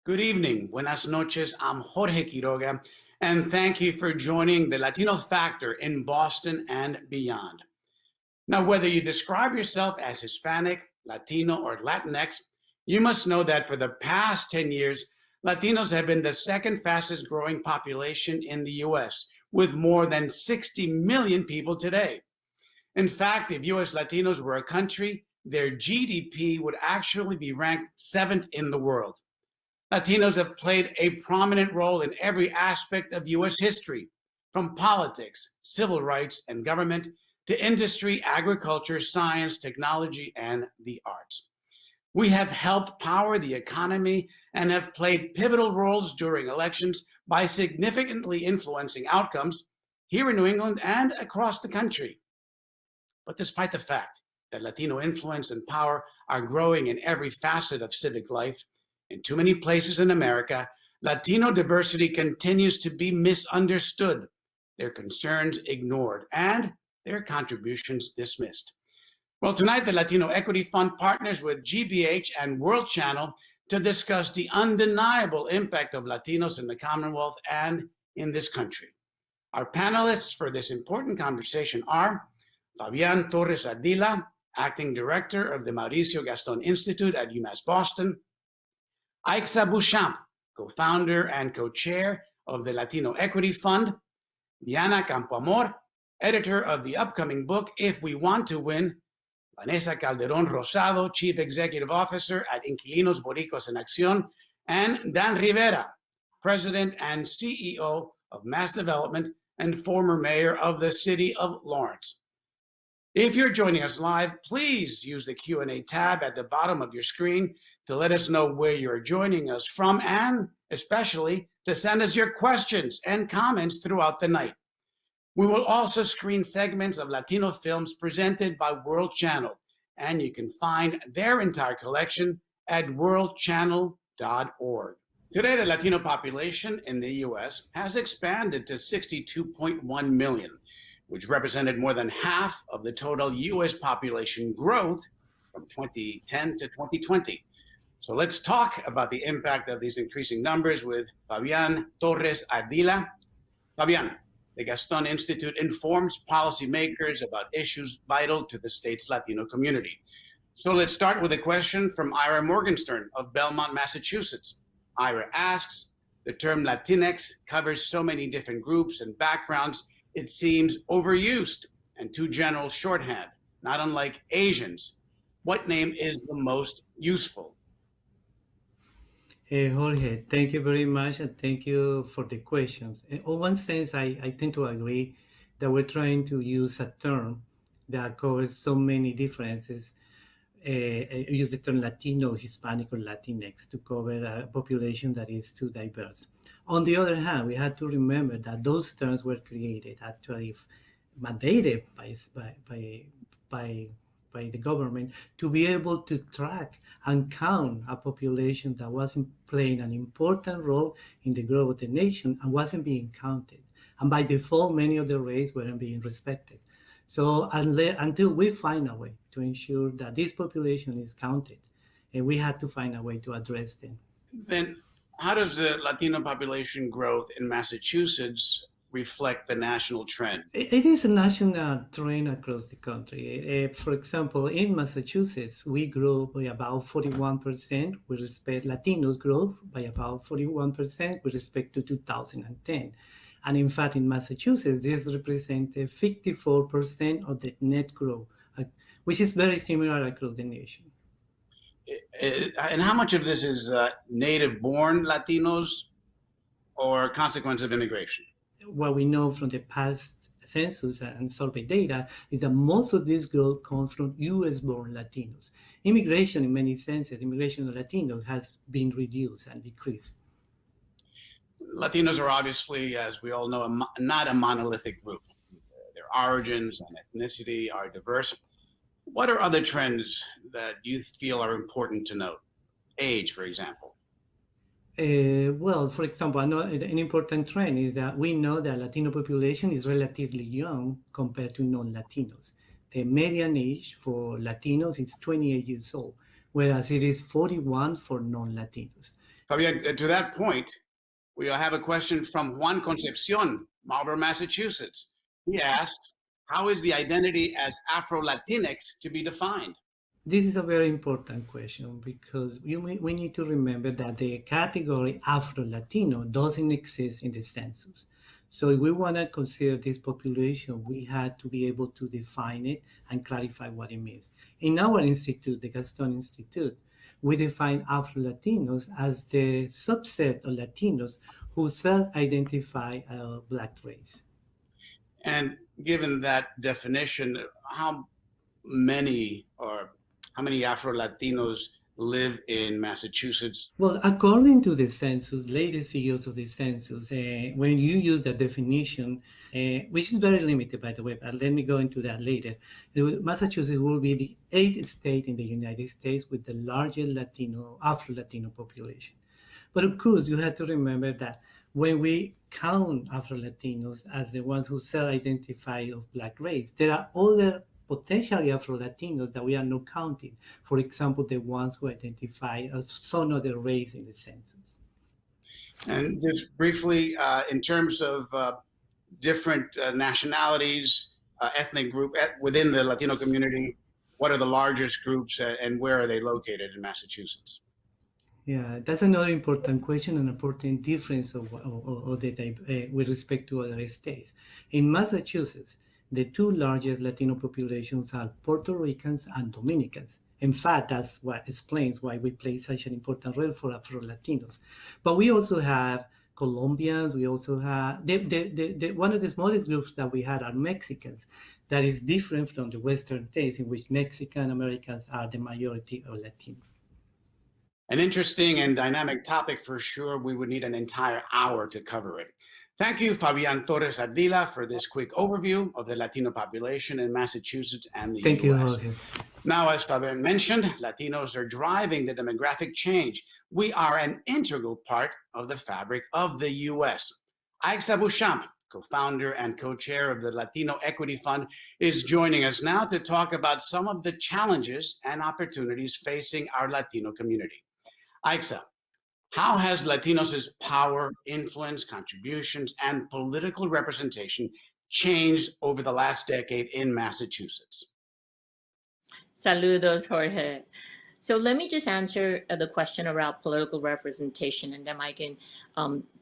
Good evening. Buenas noches. I'm Jorge Quiroga, and thank you for joining the Latino Factor in Boston and beyond. Now, whether you describe yourself as Hispanic, Latino, or Latinx, you must know that for the past 10 years, Latinos have been the second fastest growing population in the US, with more than 60 million people today. In fact, if US Latinos were a country, their GDP would actually be ranked seventh in the world. Latinos have played a prominent role in every aspect of US history, from politics, civil rights, and government to industry, agriculture, science, technology, and the arts. We have helped power the economy and have played pivotal roles during elections by significantly influencing outcomes here in New England and across the country. But despite the fact that Latino influence and power are growing in every facet of civic life, in too many places in America, Latino diversity continues to be misunderstood, their concerns ignored, and their contributions dismissed. Well, tonight, the Latino Equity Fund partners with GBH and World Channel to discuss the undeniable impact of Latinos in the Commonwealth and in this country. Our panelists for this important conversation are Fabian Torres Ardila, Acting Director of the Mauricio Gaston Institute at UMass Boston, Aixa Beauchamp, co-founder and co-chair of the Latino Equity Fund, Diana Campoamor, editor of the upcoming book, If We Want to Win, Vanessa Calderon Rosado, Chief Executive Officer at Inquilinos Boricuas en Acción, and Dan Rivera, President and CEO of Mass Development and former mayor of the city of Lawrence. If you're joining us live, please use the Q&A tab at the bottom of your screen to let us know where you're joining us from and especially to send us your questions and comments throughout the night. We will also screen segments of Latino films presented by World Channel, and you can find their entire collection at worldchannel.org. Today, the Latino population in the US has expanded to 62.1 million, which represented more than half of the total US population growth from 2010 to 2020. So let's talk about the impact of these increasing numbers with Fabian Torres Ardila. Fabian, the Gaston Institute informs policymakers about issues vital to the state's Latino community. So let's start with a question from Ira Morgenstern of Belmont, Massachusetts. Ira asks, the term Latinx covers so many different groups and backgrounds, it seems overused and too general shorthand, not unlike Asians. What name is the most useful? Jorge, thank you very much, and thank you for the questions. In one sense, I tend to agree that we're trying to use a term that covers so many differences. Use the term Latino, Hispanic, or Latinx to cover a population that is too diverse. On the other hand, we had to remember that those terms were created, actually mandated by the government to be able to track and count a population that wasn't playing an important role in the growth of the nation and wasn't being counted. And by default, many of the races weren't being respected. So until we find a way to ensure that this population is counted, and we had to find a way to address them. Then how does the Latino population growth in Massachusetts reflect the national trend? It is a national trend across the country. For example, in Massachusetts, we grew by about 41% with respect, Latinos grew by about 41% with respect to 2010. And in fact, in Massachusetts, this represented 54% of the net growth, which is very similar across the nation. And how much of this is native-born Latinos or consequence of immigration? What we know from the past census and survey data is that most of this growth comes from US-born Latinos. Immigration, in many senses, immigration of Latinos has been reduced and decreased. Latinos are obviously, as we all know, not a monolithic group. Their origins and ethnicity are diverse. What are other trends that you feel are important to note? Age, for example. Well, for example, an important trend is that we know that Latino population is relatively young compared to non-Latinos. The median age for Latinos is 28 years old, whereas it is 41 for non-Latinos. Fabian, to that point, we have a question from Juan Concepcion, Marlborough, Massachusetts. He asks, how is the identity as Afro-Latinx to be defined? This is a very important question because we need to remember that the category Afro-Latino doesn't exist in the census. So if we want to consider this population, we had to be able to define it and clarify what it means. In our institute, the Gaston Institute, we define Afro-Latinos as the subset of Latinos who self-identify a Black race. And given that definition, how many or how many Afro-Latinos live in Massachusetts? Well, according to the census, latest figures of the census, when you use that definition, which is very limited, by the way, but let me go into that later. Massachusetts will be the 8th state in the United States with the largest Afro-Latino population. But of course, you have to remember that when we count Afro-Latinos as the ones who self-identify of Black race, there are other potentially Afro-Latinos that we are not counting. For example, the ones who identify as some other race in the census. And just briefly, in terms of different nationalities, ethnic group within the Latino community, what are the largest groups and where are they located in Massachusetts? Yeah, that's another important question and important difference of the type with respect to other states. In Massachusetts, the two largest Latino populations are Puerto Ricans and Dominicans. In fact, that's what explains why we play such an important role for Afro-Latinos. But we also have Colombians, we also have, one of the smallest groups that we had are Mexicans. That is different from the Western states in which Mexican Americans are the majority of Latinos. An interesting and dynamic topic for sure. We would need an entire hour to cover it. Thank you, Fabian Torres Ardila, for this quick overview of the Latino population in Massachusetts and the Thank U.S. you, Jorge. Now, as Fabian mentioned, Latinos are driving the demographic change. We are an integral part of the fabric of the U.S. Aixa Beauchamp, co-founder and co-chair of the Latino Equity Fund, is joining us now to talk about some of the challenges and opportunities facing our Latino community. Aixa, how has Latinos' power, influence, contributions, and political representation changed over the last decade in Massachusetts? Saludos, Jorge. So let me just answer the question around political representation, and then I can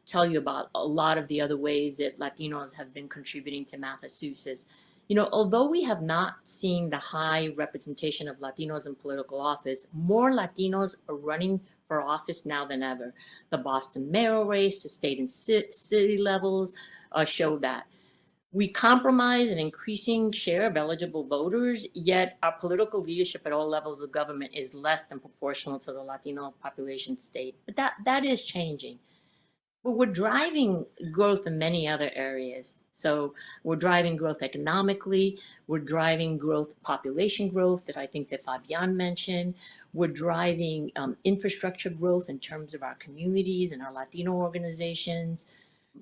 tell you about a lot of the other ways that Latinos have been contributing to Massachusetts. You know, although we have not seen the high representation of Latinos in political office, more Latinos are running for office now than ever. The Boston mayoral race, the state and city levels show that. We compromise an increasing share of eligible voters, yet our political leadership at all levels of government is less than proportional to the Latino population state. But that is changing. But we're driving growth in many other areas. So we're driving growth economically, we're driving growth, population growth that I think that Fabian mentioned. We're driving infrastructure growth in terms of our communities and our Latino organizations.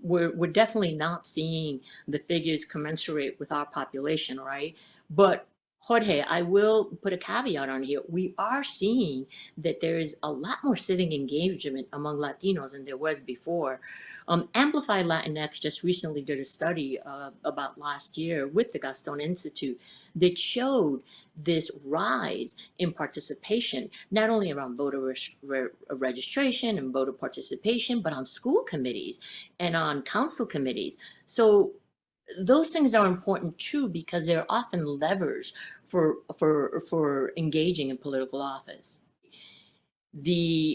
We're definitely not seeing the figures commensurate with our population, right? But Jorge, I will put a caveat on here. We are seeing that there is a lot more civic engagement among Latinos than there was before. Amplify Latinx just recently did a study about last year with the Gaston Institute that showed this rise in participation, not only around voter registration and voter participation, but on school committees and on council committees. So those things are important too, because they're often levers for engaging in political office.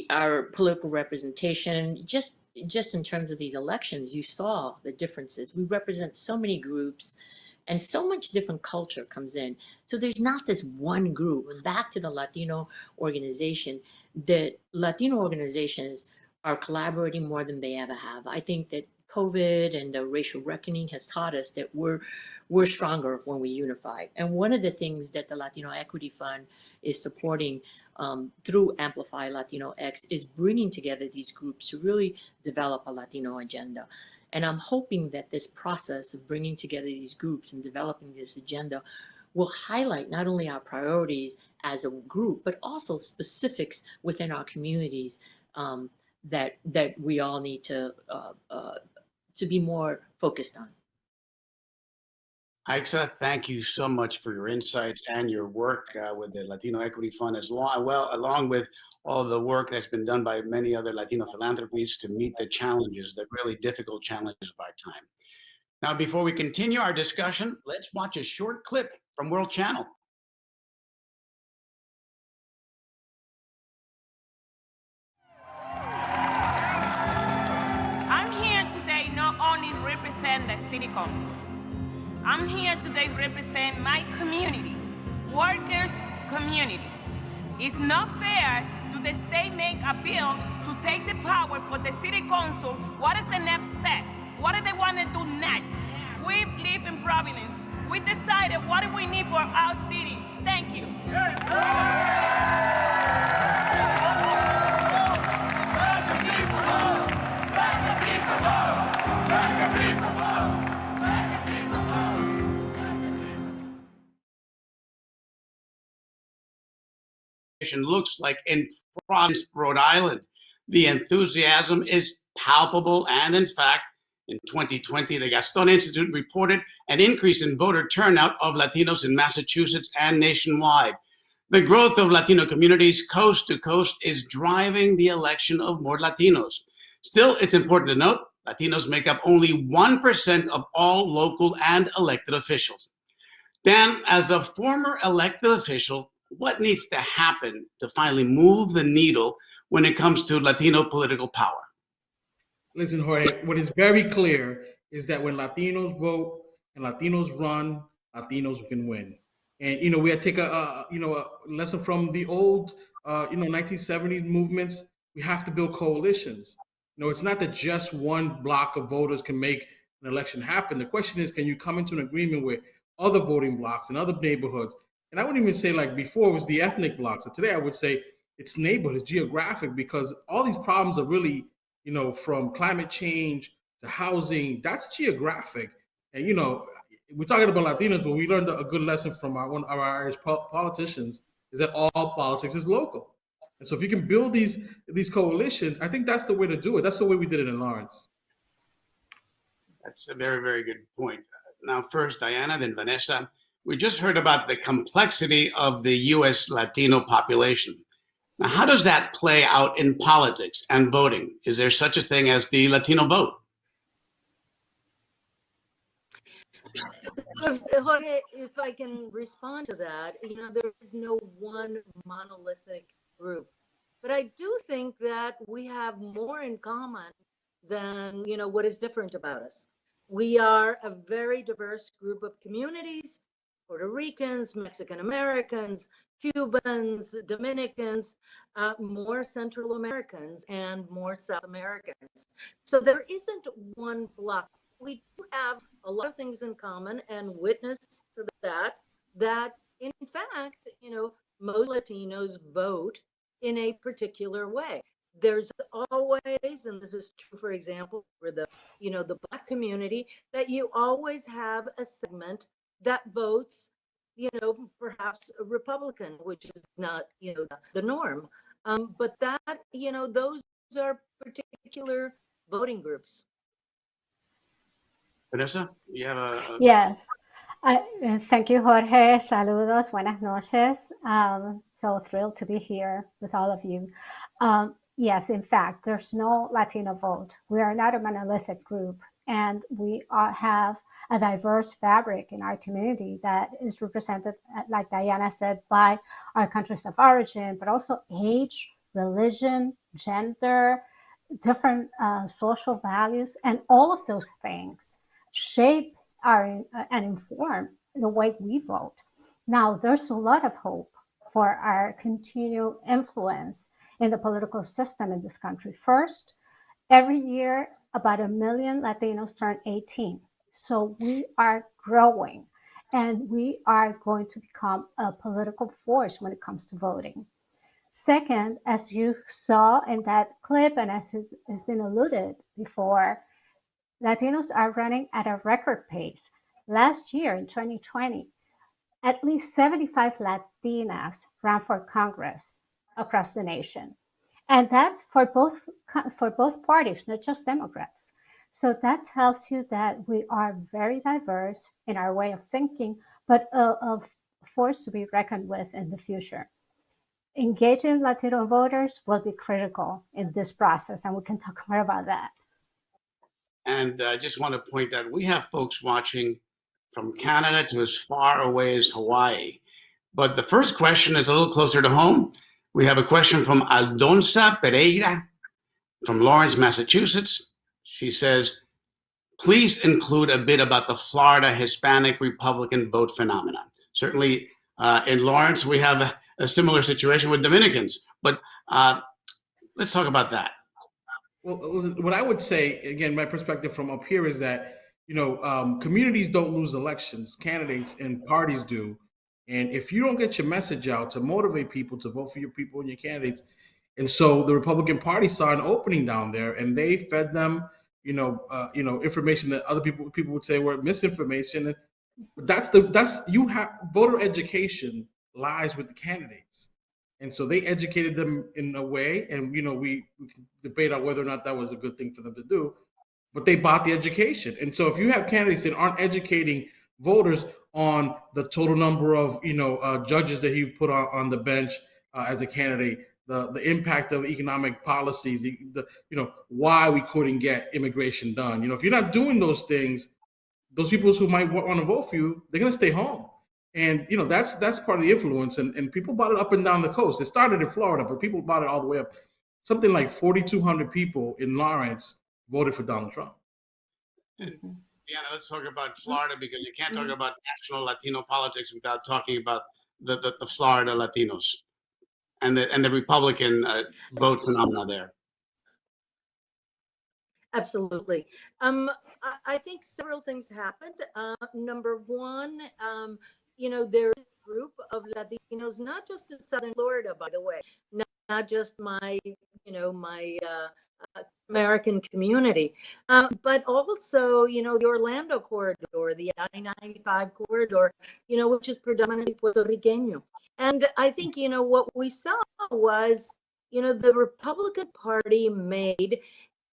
Our political representation, just in terms of these elections, you saw the differences. We represent so many groups and so much different culture comes in. So there's not this one group. Back to the Latino organization, that Latino organizations are collaborating more than they ever have. I think that COVID and the racial reckoning has taught us that we're stronger when we unify. And one of the things that the Latino Equity Fund is supporting through Amplify Latino X is bringing together these groups to really develop a Latino agenda. And I'm hoping that this process of bringing together these groups and developing this agenda will highlight not only our priorities as a group, but also specifics within our communities that we all need to be more focused on. Aixa, thank you so much for your insights and your work with the Latino Equity Fund, along with all the work that's been done by many other Latino philanthropies to meet the challenges, the really difficult challenges of our time. Now, before we continue our discussion, let's watch a short clip from World Channel. I'm here today not only represent the City Council. I'm here today represent my community, workers' community. It's not fair to the state make a bill to take the power for the City Council. What is the next step? What do they want to do next? We live in Providence. We decided what do we need for our city. Thank you. Looks like in Providence, Rhode Island. The enthusiasm is palpable, and in fact, in 2020, the Gaston Institute reported an increase in voter turnout of Latinos in Massachusetts and nationwide. The growth of Latino communities coast to coast is driving the election of more Latinos. Still, it's important to note, Latinos make up only 1% of all local and elected officials. Dan, as a former elected official, what needs to happen to finally move the needle when it comes to Latino political power? Listen, Jorge, what is very clear is that when Latinos vote and Latinos run, Latinos can win. And, we had to take a lesson from the old, 1970s movements. We have to build coalitions. It's not that just one block of voters can make an election happen. The question is, can you come into an agreement with other voting blocks and other neighborhoods? And I wouldn't even say like before it was the ethnic blocks. So today I would say it's neighborhood, it's geographic, because all these problems are really, from climate change to housing, that's geographic. And, we're talking about Latinos, but we learned a good lesson from one of our Irish politicians is that all politics is local. And so if you can build these coalitions, I think that's the way to do it. That's the way we did it in Lawrence. That's a very, very good point. Now, first, Diana, then Vanessa. We just heard about the complexity of the U.S. Latino population. Now, how does that play out in politics and voting? Is there such a thing as the Latino vote? Jorge, if I can respond to that, there is no one monolithic group. But I do think that we have more in common than, what is different about us. We are a very diverse group of communities. Puerto Ricans, Mexican Americans, Cubans, Dominicans, more Central Americans, and more South Americans. So there isn't one block. We do have a lot of things in common, and witness to that in fact, most Latinos vote in a particular way. There's always, and this is true, for example, for the Black community, that you always have a segment that votes, perhaps a Republican, which is not, the norm. But that, those are particular voting groups. Vanessa, you have a... Yes. Thank you, Jorge. Saludos, buenas noches. So thrilled to be here with all of you. Yes, in fact, there's no Latino vote. We are not a monolithic group, and we have a diverse fabric in our community that is represented, like Diana said, by our countries of origin, but also age, religion, gender, different social values, and all of those things shape and inform the way we vote. Now, there's a lot of hope for our continued influence in the political system in this country. First, every year, about 1 million Latinos turn 18. So we are growing, and we are going to become a political force when it comes to voting. Second, as you saw in that clip, and as it has been alluded before, Latinos are running at a record pace. Last year, in 2020, at least 75 Latinas ran for Congress across the nation. And that's for both parties, not just Democrats. So that tells you that we are very diverse in our way of thinking, but a force to be reckoned with in the future. Engaging Latino voters will be critical in this process, and we can talk more about that. And I just want to point out we have folks watching from Canada to as far away as Hawaii. But the first question is a little closer to home. We have a question from Aldonza Pereira from Lawrence, Massachusetts. She says, please include a bit about the Florida Hispanic Republican vote phenomenon. Certainly in Lawrence, we have a similar situation with Dominicans, but let's talk about that. Well, listen, what I would say, again, my perspective from up here is that, communities don't lose elections, candidates and parties do. And if you don't get your message out to motivate people to vote for your people and your candidates, and so the Republican Party saw an opening down there, and they fed them, information that other people would say were misinformation. Voter education lies with the candidates. And so they educated them in a way, and we can debate on whether or not that was a good thing for them to do, but they bought the education. And so if you have candidates that aren't educating voters on the total number of judges that he put on the bench as a candidate, the impact of economic policies, the why we couldn't get immigration done. If you're not doing those things, those people who might want to vote for you, they're going to stay home. And that's part of the influence, and people bought it up and down the coast. It started in Florida, but people bought it all the way up. Something like 4,200 people in Lawrence voted for Donald Trump. Yeah, let's talk about Florida, because you can't talk about national Latino politics without talking about the Florida Latinos and the Republican vote phenomena there. Absolutely. I think several things happened. Number one, there is a group of Latinos, not just in Southern Florida, by the way, not just my American community, but also, the Orlando corridor, the I-95 corridor, which is predominantly Puerto Rican. And I think, what we saw was, the Republican Party made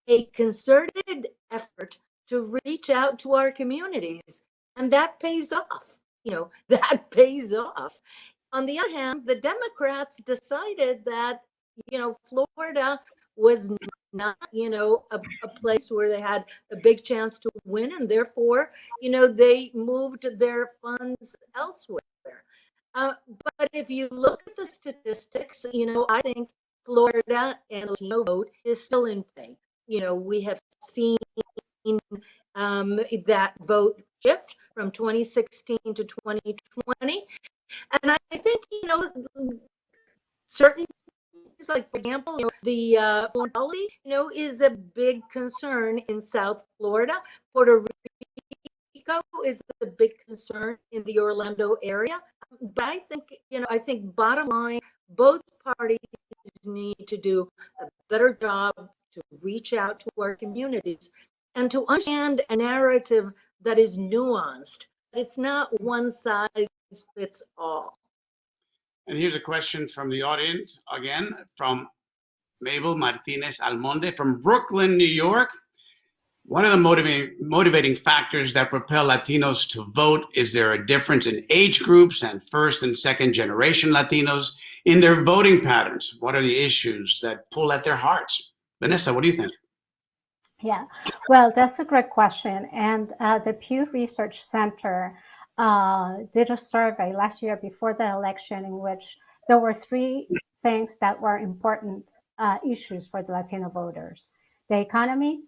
a concerted effort to reach out to our communities, and that pays off. That pays off. On the other hand, the Democrats decided that, Florida was not, a place where they had a big chance to win, and therefore, they moved their funds elsewhere. But if you look at the statistics, I think Florida and the Latino vote is still in play. We have seen that vote shift from 2016 to 2020. And I think, certain things, like, for example, the foreign policy, is a big concern in South Florida. Puerto Rico is a big concern in the Orlando area. But I think bottom line, both parties need to do a better job to reach out to our communities and to understand a narrative that is nuanced. It's not one size fits all. And here's a question from the audience, again, from Mabel Martinez Almonte from Brooklyn, New York. One of the motivating factors that propel Latinos to vote is there a difference in age groups and first and second generation Latinos in their voting patterns? What are the issues that pull at their hearts? Vanessa, what do you think? Yeah, well, that's a great question. And the Pew Research Center did a survey last year before the election in which there were three things that were important issues for the Latino voters: the economy,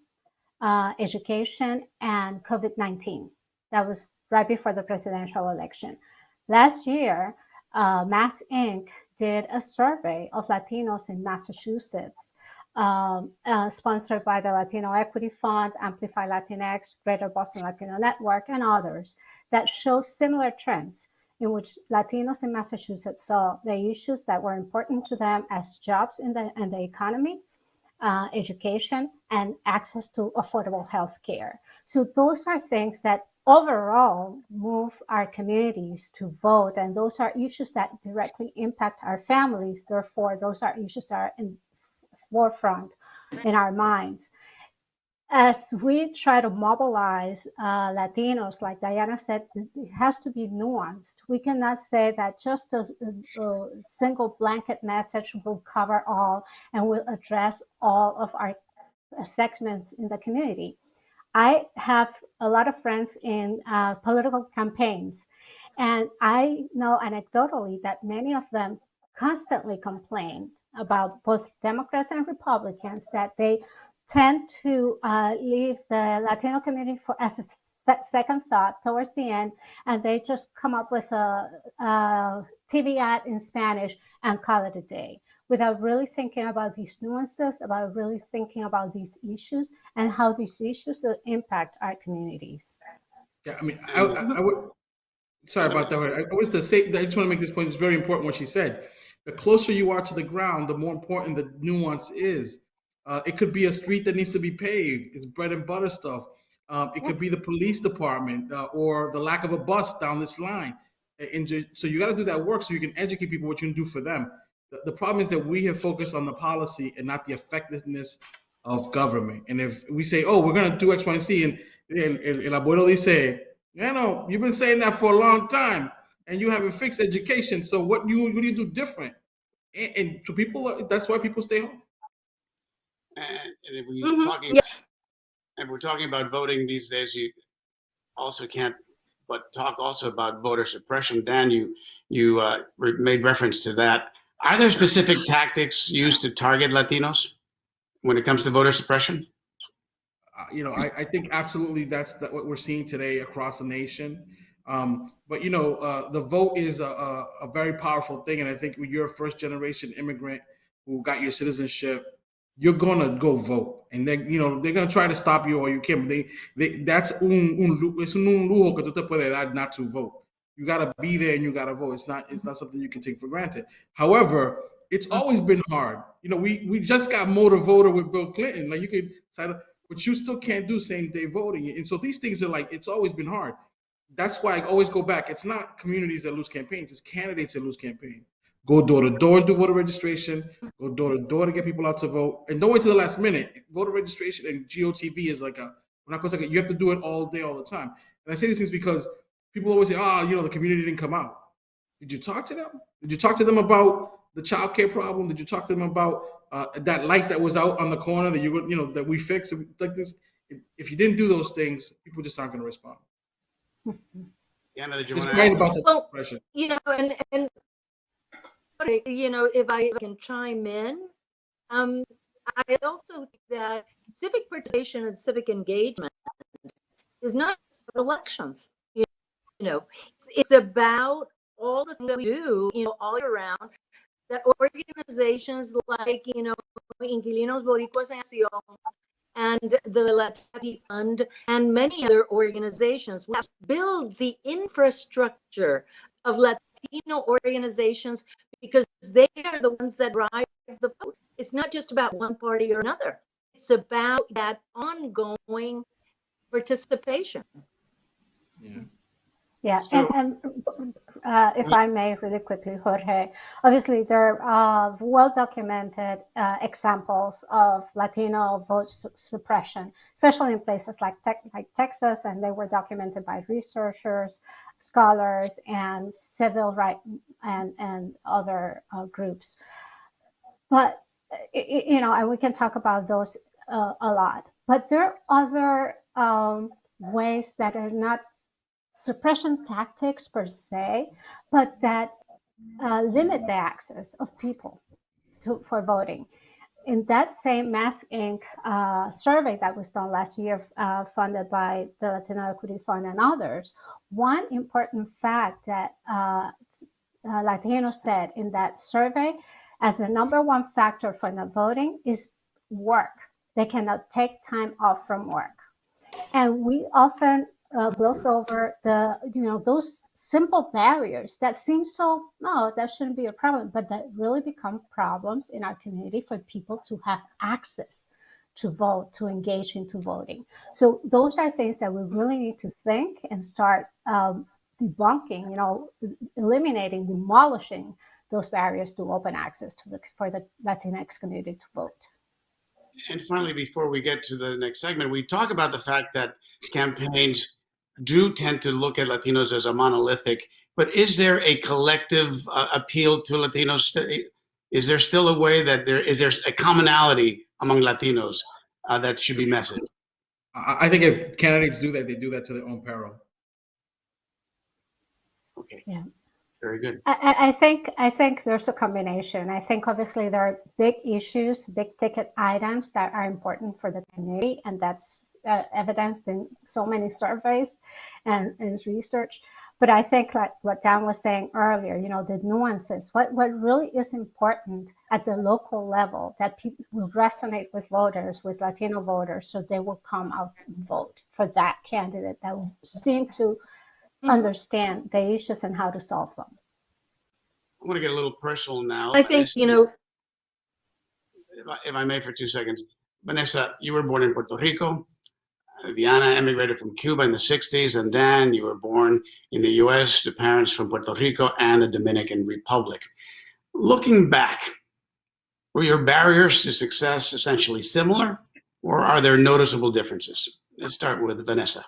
education, and COVID-19. That was right before the presidential election. Last year, Mass Inc. did a survey of Latinos in Massachusetts, sponsored by the Latino Equity Fund, Amplify Latinx, Greater Boston Latino Network, and others, that show similar trends in which Latinos in Massachusetts saw the issues that were important to them as jobs in the economy, education, and access to affordable health care. So those are things that overall move our communities to vote, and those are issues that directly impact our families. Therefore, those are issues that are in forefront in our minds. As we try to mobilize Latinos, like Diana said, it has to be nuanced. We cannot say that just a single blanket message will cover all and will address all of our segments in the community. I have a lot of friends in political campaigns, and I know anecdotally that many of them constantly complain about both Democrats and Republicans that they tend to leave the Latino community for as a second thought towards the end, and they just come up with a TV ad in Spanish and call it a day, without really thinking about these nuances, about really thinking about these issues and how these issues will impact our communities. Yeah, I mean, I would. Sorry about that. I was to say. I just want to make this point. It's very important what she said. The closer you are to the ground, the more important the nuance is. It could be a street that needs to be paved. It's bread and butter stuff. It could be the police department or the lack of a bus down this line. So you got to do that work so you can educate people what you can do for them. The problem is that we have focused on the policy and not the effectiveness of government. And if we say, oh, we're going to do X, Y, and Z, and el abuelo dice, you know, you've been saying that for a long time and you haven't fixed education. So what do you do different? And to people, that's why people stay home. And if we're talking, and we're talking about voting these days, you also can't but talk also about voter suppression. Dan, you made reference to that. Are there specific tactics used to target Latinos when it comes to voter suppression? You know, I think absolutely that's what we're seeing today across the nation. But you know, the vote is a very powerful thing, and I think when you're a first-generation immigrant who got your citizenship, you're gonna go vote, and then you know they're gonna try to stop you all you can. That's es un lujo que tú te puedes dar not to vote. You gotta be there and you gotta vote. It's not something you can take for granted. However, it's always been hard. You know, we just got motor voter with Bill Clinton. Like you could sign up, but you still can't do same day voting. And so these things are like, it's always been hard. That's why I always go back. It's not communities that lose campaigns, it's candidates that lose campaign. Go door to door and do voter registration. Go door to door to get people out to vote. And don't wait till the last minute. Voter registration and GOTV is like you have to do it all day, all the time. And I say these things because people always say, you know, the community didn't come out. Did you talk to them? Did you talk to them about the child care problem? Did you talk to them about that light that was out on the corner that that we fixed? Like this, if you didn't do those things, people just aren't going to respond. Anna, did you Just want right to about the Well, suppression. you know, and you know, if I can chime in, I also think that civic participation and civic engagement is not just elections. You know, it's about all the things that we do, you know, all year round. That organizations like, you know, Inquilinos Boricuas en Acción and the Latino Fund and many other organizations, we have to build the infrastructure of Latino organizations because they are the ones that drive the vote. It's not just about one party or another. It's about that ongoing participation. Yeah, So- and if I may really quickly, Jorge, obviously there are well-documented examples of Latino vote suppression, especially in places like Texas, and they were documented by researchers, scholars, and civil rights and other groups. But, you know, and we can talk about those a lot. But there are other ways that are not suppression tactics per se, but that limit the access of people for voting. In that same Mask Inc. Survey that was done last year, funded by the Latino Equity Fund and others, one important fact that Latinos said in that survey as the number one factor for not voting is work. They cannot take time off from work. And we often gloss over those simple barriers that seem so, no, that shouldn't be a problem, but that really become problems in our community for people to have access to vote, to engage into voting. So those are things that we really need to think and start debunking, eliminating, demolishing those barriers to open access for the Latinx community to vote. And finally, before we get to the next segment, we talk about the fact that campaigns do tend to look at Latinos as a monolithic, but is there a collective appeal to Latinos? Is there still a way that is there a commonality among Latinos that should be messaged? I think if candidates do that, they do that to their own peril. Okay. Yeah. Very good. I think there's a combination. I think obviously there are big issues, big ticket items that are important for the community, and that's evidenced in so many surveys and research. But I think like what Dan was saying earlier, the nuances, what really is important at the local level that people will resonate with voters, with Latino voters, so they will come out and vote for that candidate that will seem to understand the issues and how to solve them. I want to get a little personal now. I think, if I may for 2 seconds. Vanessa, you were born in Puerto Rico. Diana emigrated from Cuba in the 60s, and Dan, you were born in the US to parents from Puerto Rico and the Dominican Republic. Looking back, were your barriers to success essentially similar, or are there noticeable differences? Let's start with Vanessa.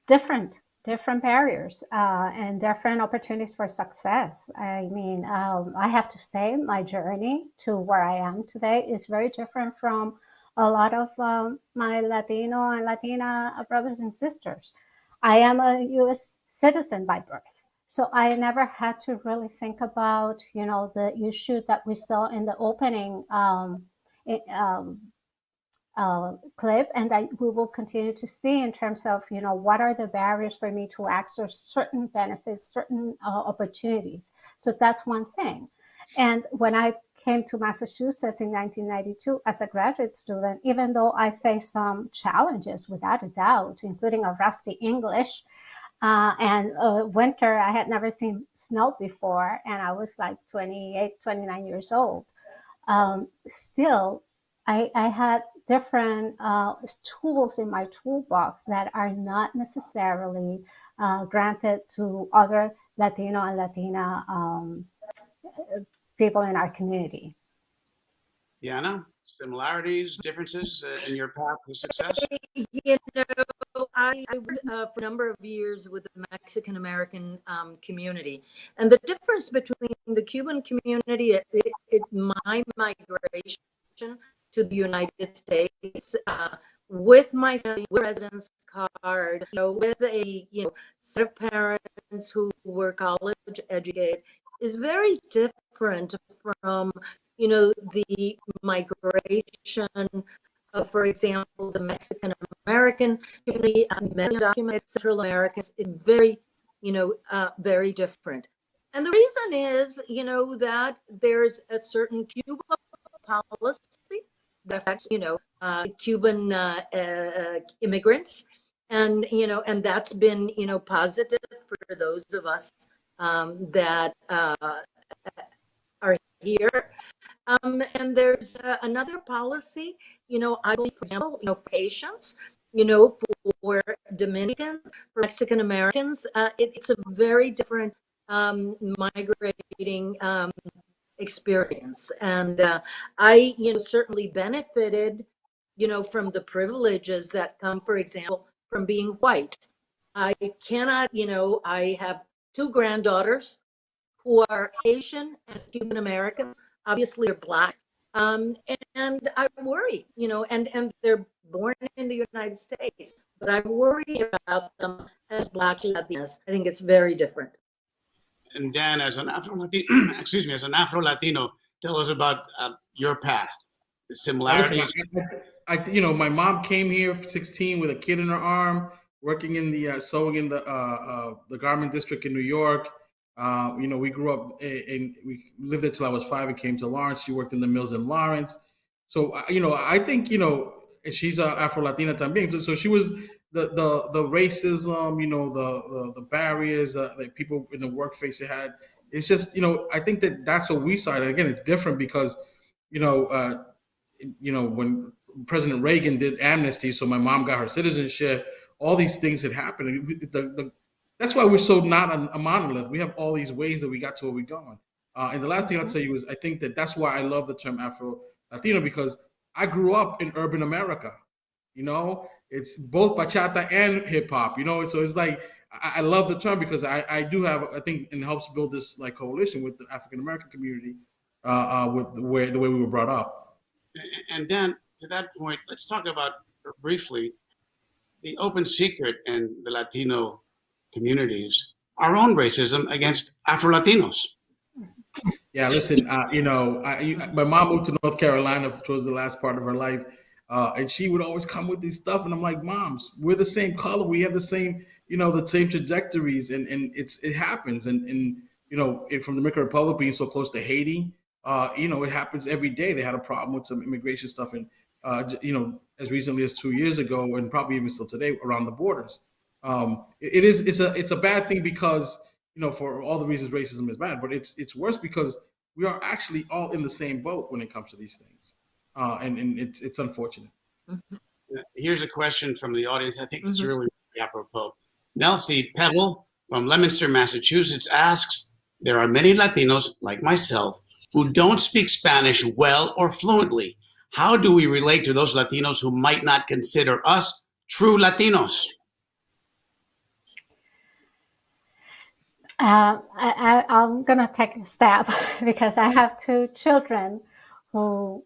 Different barriers and different opportunities for success. I mean, I have to say my journey to where I am today is very different from a lot of my Latino and Latina brothers and sisters. I am a US citizen by birth. So I never had to really think about, the issue that we saw in the opening clip, and that we will continue to see in terms of, what are the barriers for me to access certain benefits, certain opportunities. So that's one thing. And when I came to Massachusetts in 1992 as a graduate student, even though I faced some challenges without a doubt, including a rusty English, and winter, I had never seen snow before, and I was like 28, 29 years old. Still, I had different tools in my toolbox that are not necessarily granted to other Latino and Latina people in our community. Diana, similarities, differences in your path to success? I worked for a number of years with the Mexican American community, and the difference between the Cuban community, my migration to the United States with my family, with residence card, with a set of parents who were college educated, is very different from the migration of, for example, the Mexican American community, undocumented Central Americans is very, very different. And the reason is, that there's a certain Cuba policy that affects, Cuban immigrants, and and that's been, positive for those of us that are here. And there's another policy, I believe, for example, patients, for Dominican, for Mexican Americans, it's a very different migrating experience. And I, certainly benefited, from the privileges that come, for example, from being white. I cannot, I have 2 granddaughters who are Asian and Cuban Americans, obviously are Black. And I worry, and they're born in the United States, but I worry about them as Black Latinas. I think it's very different. And Dan, as an Afro-Latino, as an Afro-Latino, tell us about your path, the similarities. My mom came here at 16 with a kid in her arm, working in the sewing in the garment district in New York. We grew up we lived there till I was 5 and came to Lawrence. She worked in the mills in Lawrence. So, I think, she's a Afro-Latina también. So she was the racism, the barriers that people in the workplace had. It's just, I think that's what we saw. And again, it's different because, when President Reagan did amnesty, so my mom got her citizenship, all these things had happened. The That's why we're so not a monolith. We have all these ways that we got to where we're going. And the last thing I'll tell you is I think that's why I love the term Afro-Latino, because I grew up in urban America. It's both bachata and hip hop, so it's like, I love the term because I do have, I think, and helps build this like coalition with the African American community, with the way we were brought up. And Dan, to that point, let's talk about briefly the open secret in the Latino communities, our own racism against Afro-Latinos. Yeah, listen, my mom moved to North Carolina towards the last part of her life, and she would always come with this stuff, and I'm like, Moms, we're the same color, we have the same, the same trajectories, and it happens, and from the Dominican Republic being so close to Haiti, it happens every day. They had a problem with some immigration stuff, and as recently as 2 years ago, and probably even still today around the borders. It's a bad thing because for all the reasons racism is bad, but it's worse because we are actually all in the same boat when it comes to these things, and it's unfortunate. Here's a question from the audience. I think it's really apropos. Nelsie Pebble from Leominster, Massachusetts asks, there are many Latinos like myself who don't speak Spanish well or fluently. How do we relate to those Latinos who might not consider us true Latinos? I'm going to take a stab because I have 2 children who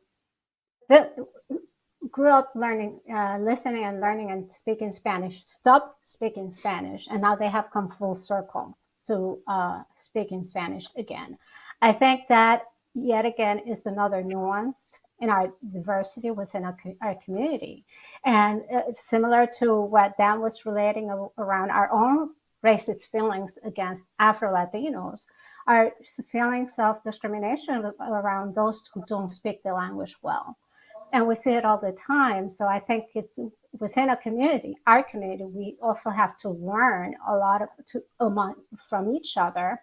grew up learning, listening and learning and speaking Spanish, stopped speaking Spanish, and now they have come full circle to speaking Spanish again. I think that, yet again, is another nuance in our diversity within our community. And similar to what Dan was relating around our own racist feelings against Afro-Latinos, our feelings of discrimination around those who don't speak the language well. And we see it all the time. So I think it's within a community, our community, we also have to learn a lot from each other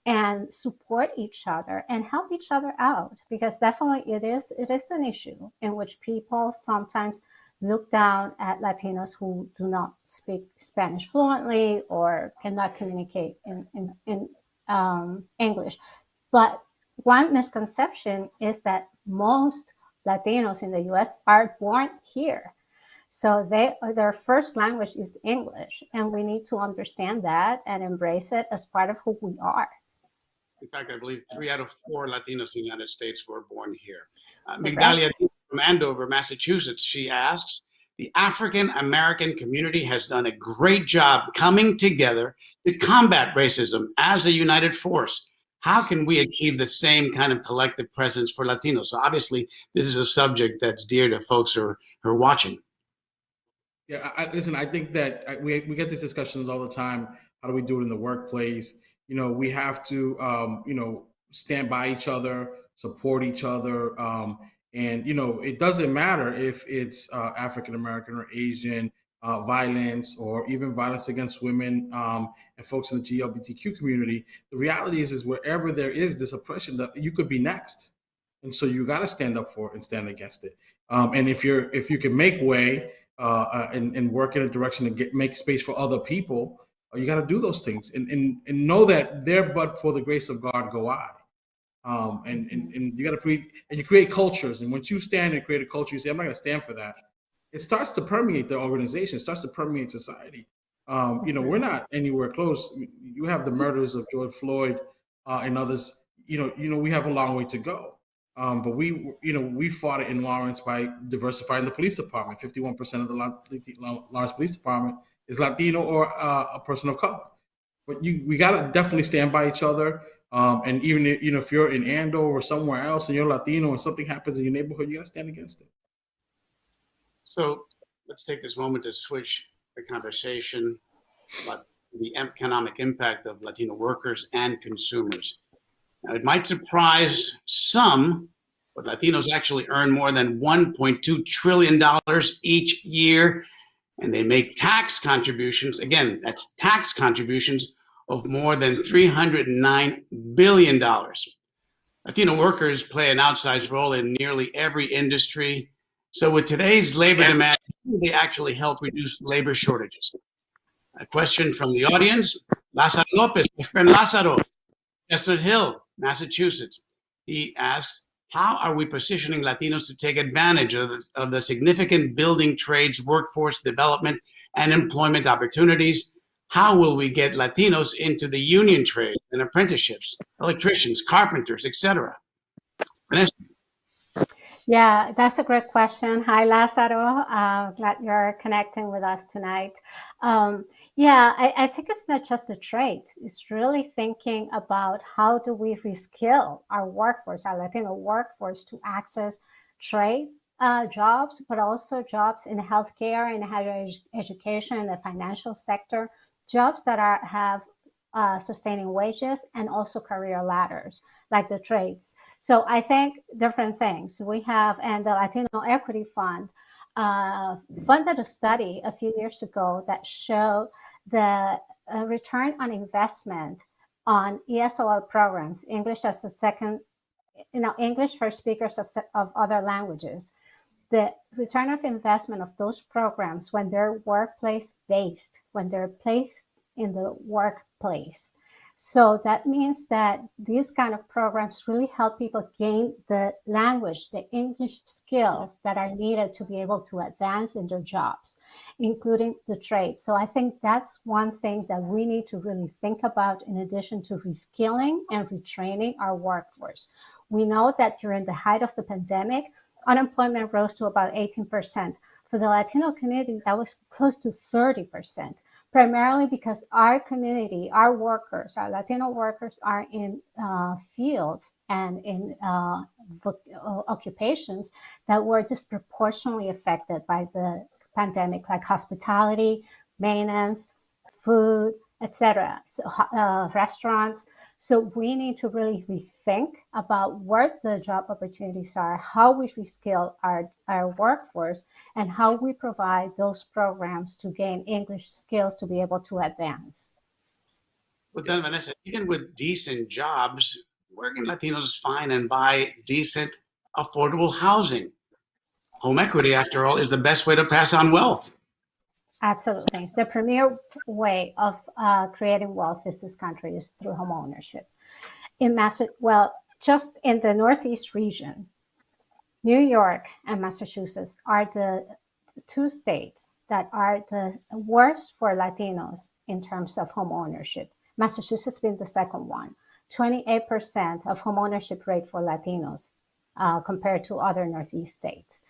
and support each other and help each other out, because definitely it is an issue in which people sometimes look down at Latinos who do not speak Spanish fluently or cannot communicate in English. But one misconception is that most Latinos in the US are born here. So their first language is English, and we need to understand that and embrace it as part of who we are. In fact, I believe 3 out of 4 Latinos in the United States were born here. Migdalia from Andover, Massachusetts, she asks, the African American community has done a great job coming together to combat racism as a united force. How can we achieve the same kind of collective presence for Latinos? So obviously, this is a subject that's dear to folks who are watching. Yeah, listen, I think that we get these discussions all the time. How do we do it in the workplace? We have to, stand by each other, support each other. And, it doesn't matter if it's African-American or Asian violence, or even violence against women and folks in the GLBTQ community. The reality is wherever there is this oppression, that you could be next. And so you got to stand up for it and stand against it. And if you can make way and work in a direction to make space for other people, you got to do those things and know that there, but for the grace of God, go I. And you got to create cultures. And once you stand and create a culture, you say, I'm not going to stand for that. It starts to permeate the organization. It starts to permeate society. We're not anywhere close. You have the murders of George Floyd and others. We have a long way to go. But we fought it in Lawrence by diversifying the police department. 51% of the Lawrence Police Department is Latino or a person of color. But we got to definitely stand by each other. And even if you're in Andover or somewhere else and you're Latino and something happens in your neighborhood, you got to stand against it. So let's take this moment to switch the conversation about the economic impact of Latino workers and consumers. Now, it might surprise some, but Latinos actually earn more than $1.2 trillion each year, and they make tax contributions. Again, that's tax contributions of more than $309 billion. Latino workers play an outsized role in nearly every industry. So with today's labor demand, they actually help reduce labor shortages. A question from the audience. Lázaro Lopez, my friend Lázaro, Chestnut Hill, Massachusetts. He asks, how are we positioning Latinos to take advantage of the significant building trades, workforce development, and employment opportunities? How will we get Latinos into the union trades and apprenticeships, electricians, carpenters, etc.? Vanessa. Yeah, that's a great question. Hi, Lázaro. Glad you're connecting with us tonight. Yeah, I think it's not just the trades. It's really thinking about how do we reskill our workforce, our Latino workforce, to access trade jobs, but also jobs in healthcare, in higher education, in the financial sector, jobs that have sustaining wages and also career ladders, like the trades. So I think different things. We have, and the Latino Equity Fund funded a study a few years ago that showed the return on investment on ESOL programs, English as a second, English for speakers of other languages. The return of investment of those programs when they're workplace based, when they're placed in the workplace. So that means that these kind of programs really help people gain the language, the English skills that are needed to be able to advance in their jobs, including the trades. So I think that's one thing that we need to really think about in addition to reskilling and retraining our workforce. We know that during the height of the pandemic, unemployment rose to about 18%. For the Latino community, that was close to 30%. Primarily because our community, our workers, our Latino workers are in fields and in occupations that were disproportionately affected by the pandemic, like hospitality, maintenance, food, etc., so, restaurants. So we need to really rethink about where the job opportunities are, how we reskill our workforce, and how we provide those programs to gain English skills to be able to advance. Well then, Vanessa, even with decent jobs, working Latinos find and buy decent, affordable housing. Home equity, after all, is the best way to pass on wealth. Absolutely. The premier way of creating wealth in this country is through home ownership. Just in the Northeast region, New York and Massachusetts are the two states that are the worst for Latinos in terms of home ownership. Massachusetts being the second one, 28% of home ownership rate for Latinos compared to other Northeast states.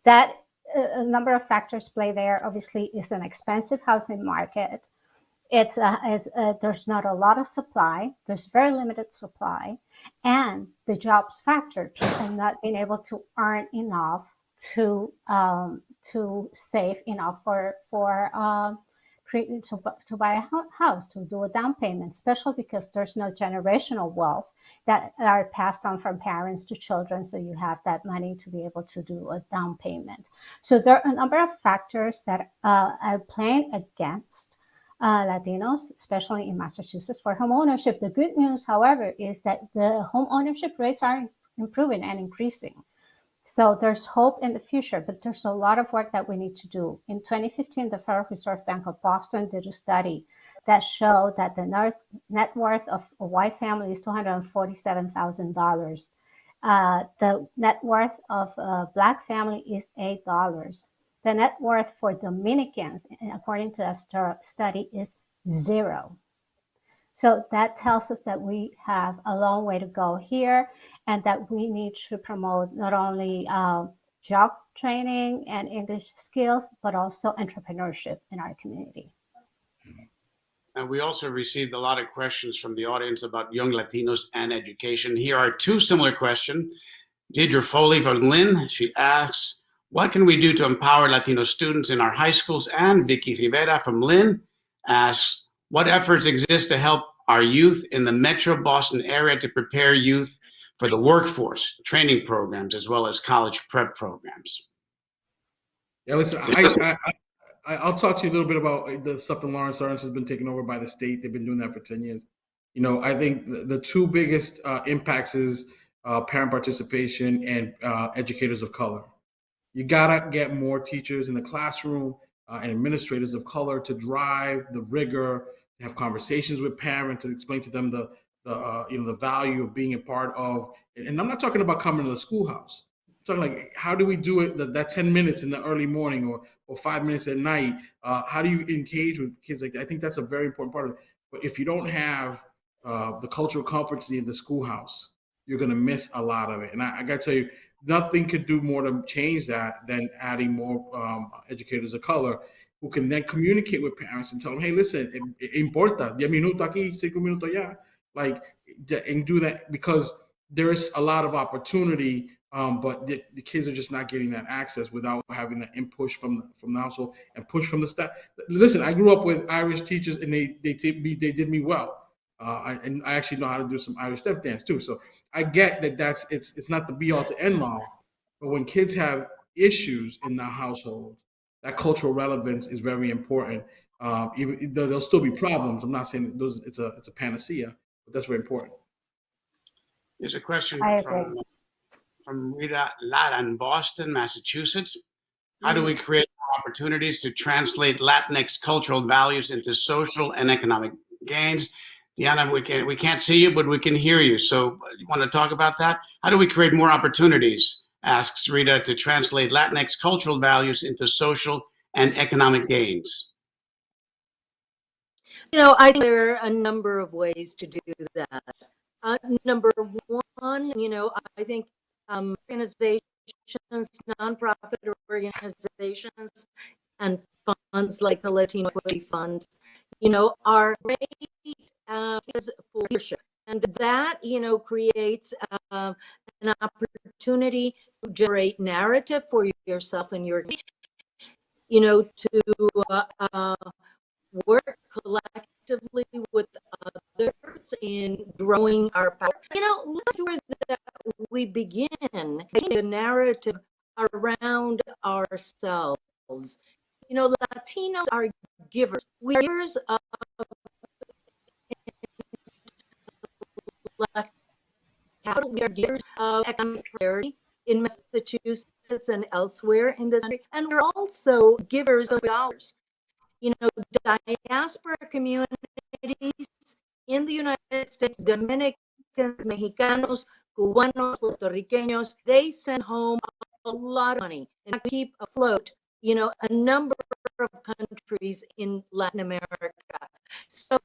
That a number of factors play there. Obviously, it's an expensive housing market. There's not a lot of supply. There's very limited supply, and the jobs factor, and not being able to earn enough to save enough to buy a house, to do a down payment, especially because there's no generational wealth that are passed on from parents to children. So you have that money to be able to do a down payment. So there are a number of factors that are playing against Latinos, especially in Massachusetts, for home ownership. The good news, however, is that the home ownership rates are improving and increasing. So there's hope in the future, but there's a lot of work that we need to do. In 2015, the Federal Reserve Bank of Boston did a study that showed that the net worth of a white family is $247,000. The net worth of a Black family is $8. The net worth for Dominicans, according to that study, is $0. So that tells us that we have a long way to go here, and that we need to promote not only job training and English skills, but also entrepreneurship in our community. And we also received a lot of questions from the audience about young Latinos and education. Here are two similar questions. Deidre Foley from Lynn, she asks, what can we do to empower Latino students in our high schools? And Vicky Rivera from Lynn asks, what efforts exist to help our youth in the Metro Boston area to prepare youth for the workforce, training programs, as well as college prep programs? Yeah, listen, I'll talk to you a little bit about the stuff that Lawrence Lawrence has been taken over by the state. They've been doing that for 10 years. You know, I think the two biggest impacts is parent participation and educators of color. You gotta get more teachers in the classroom. and administrators of color to drive the rigor, to have conversations with parents, to explain to them the value of being a part of. And I'm not talking about coming to the schoolhouse. I'm talking like, how do we do it that 10 minutes in the early morning or 5 minutes at night? How do you engage with kids like that? I think that's a very important part of it. But if you don't have the cultural competency in the schoolhouse, you're going to miss a lot of it. And I got to tell you, nothing could do more to change that than adding more educators of color who can then communicate with parents and tell them, hey, listen, importa, 10 minutos aquí, 5 minutos allá. Like, and do that, because there is a lot of opportunity, but the kids are just not getting that access without having that push from the household and push from the staff. Listen, I grew up with Irish teachers, and they did me well. And I actually know how to do some Irish step dance too. So I get that it's not the be all to end all, but when kids have issues in the household, that cultural relevance is very important. Even though there'll still be problems, I'm not saying that it's a panacea, but that's very important. Here's a question I agree. from Rita Lara in Boston, Massachusetts. How do we create opportunities to translate Latinx cultural values into social and economic gains? Diana, we can't see you, but we can hear you. So you want to talk about that? How do we create more opportunities, asks Rita, to translate Latinx cultural values into social and economic gains? I think there are a number of ways to do that. Number one, I think organizations, nonprofit organizations, and funds like the Latino Equity Funds, are great for leadership. And that, creates an opportunity to generate narrative for yourself and your, to work collectively with others in growing our power. Let's where that we begin the narrative around ourselves. Latinos are givers. We are givers of capital. We are givers of economic prosperity in Massachusetts and elsewhere in this country, and we're also givers of dollars. Diaspora communities in the United States, Dominicans, Mexicanos, Cubanos, Puerto Ricanos, they send home a lot of money and keep afloat, a number of countries in Latin America. So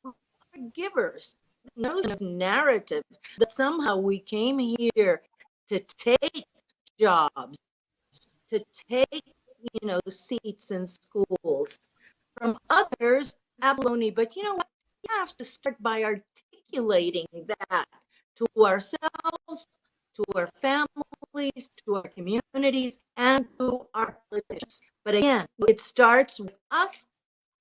we're givers. Notion of narrative that somehow we came here to take jobs, to take seats in schools from others, abalone. But you know what? You have to start by articulating that to ourselves, to our families, to our communities, and to our politicians. But again, it starts with us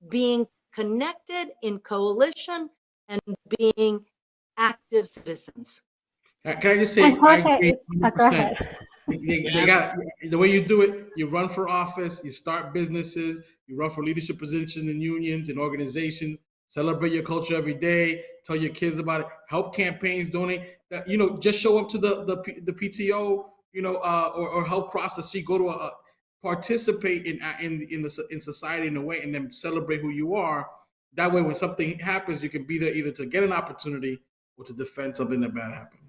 being connected in coalition and being active citizens. Can I just say, I agree 100%. They got the way you do it. You run for office, you start businesses, you run for leadership positions in unions and organizations. Celebrate your culture every day. Tell your kids about it. Help campaigns, donate. Just show up to the PTO. Or help cross the street. Go to participate in society in a way, and then celebrate who you are. That way, when something happens, you can be there either to get an opportunity or to defend something that bad happened.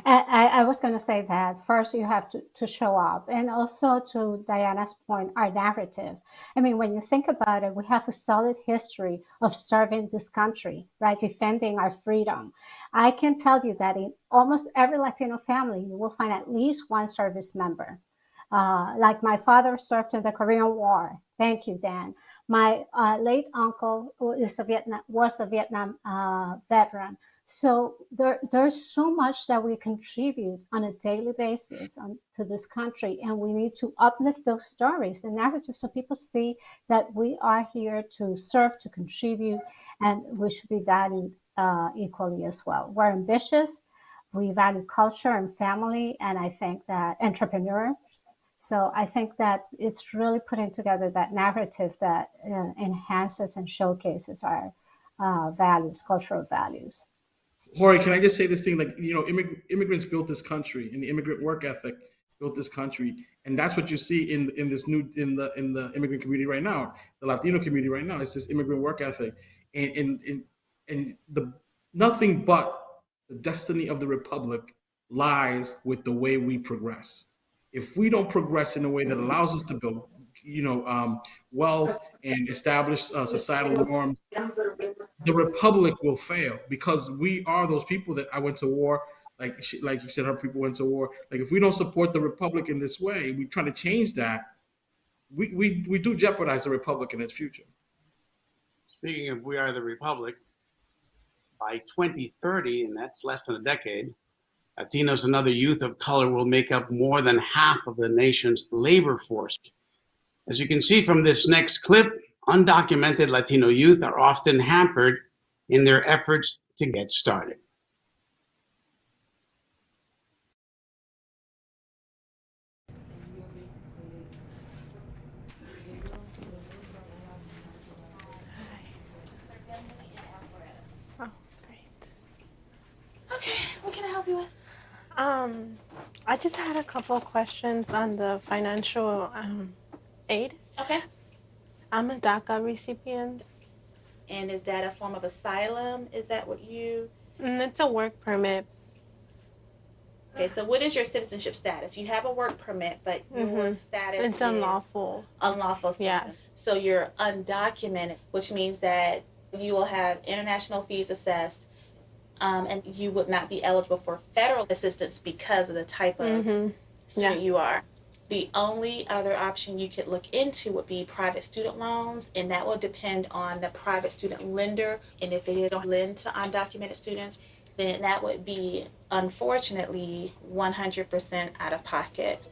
I was going to say that first you have to show up, and also to Diana's point, our narrative. I mean, when you think about it, we have a solid history of serving this country, right? Defending our freedom. I can tell you that in almost every Latino family, you will find at least one service member. Like my father served in the Korean War. Thank you, Dan. My late uncle was a Vietnam veteran. So there's so much that we contribute on a daily basis to this country, and we need to uplift those stories and narratives so people see that we are here to serve, to contribute, and we should be valued equally as well. We're ambitious, we value culture and family, and I think that entrepreneurs. So I think that it's really putting together that narrative that enhances and showcases our values, cultural values. Jorge, can I just say this thing? Like, immigrants built this country, and the immigrant work ethic built this country. And that's what you see in this new in the immigrant community right now, the Latino community right now. It's this immigrant work ethic, and the nothing but the destiny of the republic lies with the way we progress. If we don't progress in a way that allows us to build, wealth and establish societal norms, the republic will fail, because we are those people that I went to war. Like you said, her people went to war. Like, if we don't support the republic in this way, we try to change that. We do jeopardize the republic and its future. Speaking of We Are the Republic, by 2030, and that's less than a decade, Latinos and other youth of color will make up more than half of the nation's labor force. As you can see from this next clip, undocumented Latino youth are often hampered in their efforts to get started. Okay, what can I help you with? I just had a couple of questions on the financial aid. Okay. I'm a DACA recipient. And is that a form of asylum? Is that what you... It's a work permit. Okay, so what is your citizenship status? You have a work permit, but your status It's is unlawful. unlawful citizen. Yeah. So you're undocumented, which means that you will have international fees assessed, and you would not be eligible for federal assistance because of the type of student you are. The only other option you could look into would be private student loans, and that will depend on the private student lender. And if they don't lend to undocumented students, then that would be, unfortunately, 100% out of pocket.